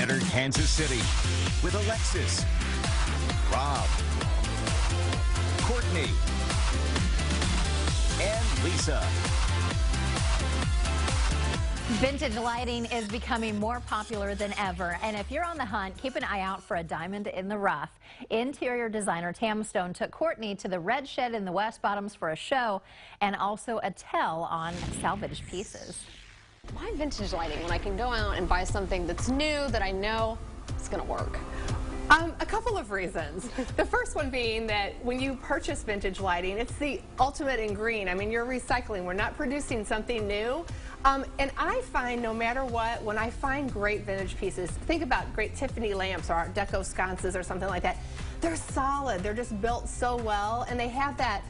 better Kansas City with Alexis, Rob, Courtney, and Lisa. Vintage lighting is becoming more popular than ever, and if you're on the hunt, keep an eye out for a diamond in the rough. Interior designer TAM Stone took Courtney to the Red Shed in the West Bottoms for a show and also a tell on salvage pieces. Why vintage lighting when I can go out and buy something that's new that I know it's going to work? A couple of reasons. The first one being that when you purchase vintage lighting, it's the ultimate in green. I mean, you're recycling. We're not producing something new. And I find no matter what, when I find great vintage pieces, think about great Tiffany lamps or Art Deco sconces or something like that, they're solid. They're just built so well, and they have that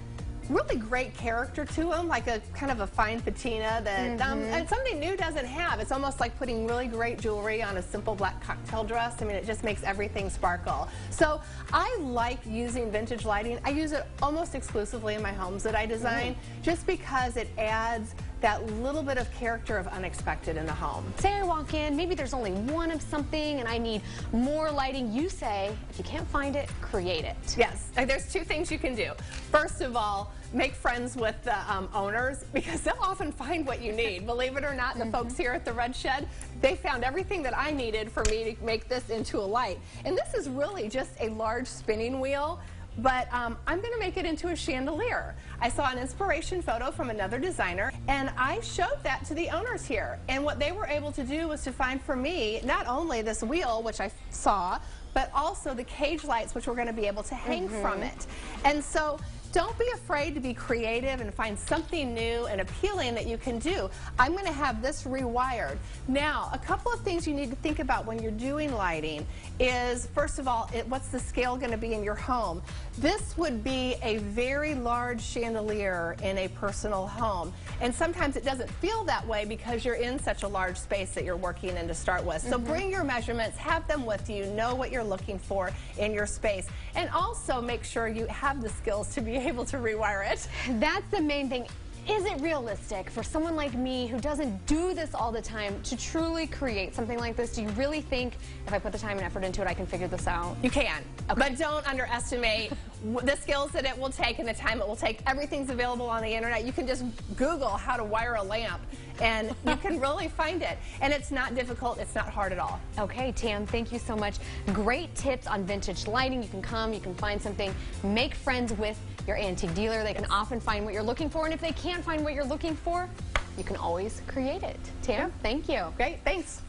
really great character to them, like a kind of a fine patina that and something new doesn't have. It's almost like putting really great jewelry on a simple black cocktail dress. I mean, it just makes everything sparkle. So I like using vintage lighting. I use it almost exclusively in my homes that I design, just because it adds that little bit of character of unexpected in the home. Say I walk in, maybe there's only one of something and I need more lighting. You say, if you can't find it, create it. Yes, there's two things you can do. First of all, make friends with the owners, because they'll often find what you need. Believe it or not, the folks here at the Red Shed, they found everything that I needed for me to make this into a light. And this is really just a large spinning wheel, but I'm going to make it into a chandelier. I saw an inspiration photo from another designer, and I showed that to the owners here. And what they were able to do was to find for me not only this wheel, which I saw, but also the cage lights, which we're going to be able to hang from it. And so don't be afraid to be creative and find something new and appealing that you can do. I'm going to have this rewired. Now, a couple of things you need to think about when you're doing lighting is, first of all, what's the scale going to be in your home? This would be a very large chandelier in a personal home. And sometimes it doesn't feel that way because you're in such a large space that you're working in to start with. So bring your measurements, have them with you, know what you're looking for in your space. And also make sure you have the skills to be able to rewire it. That's the main thing. Is it realistic for someone like me who doesn't do this all the time to truly create something like this? Do you really think if I put the time and effort into it, I can figure this out? You can, but don't underestimate the skills that it will take and the time it will take. Everything's available on the internet. You can just Google how to wire a lamp, and you can really find it. And it's not difficult. It's not hard at all. Okay, Tam, thank you so much. Great tips on vintage lighting. You can come, you can find something, make friends with your antique dealer. They can often find what you're looking for, and if they can't find what you're looking for, you can always create it. Tam, thank you. Great, thanks.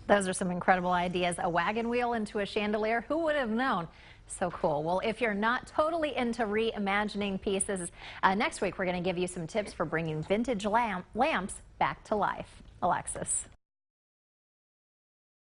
Those are some incredible ideas. A wagon wheel into a chandelier, who would have known? So cool. Well, if you're not totally into reimagining pieces, next week we're going to give you some tips for bringing vintage lamps back to life. Alexis.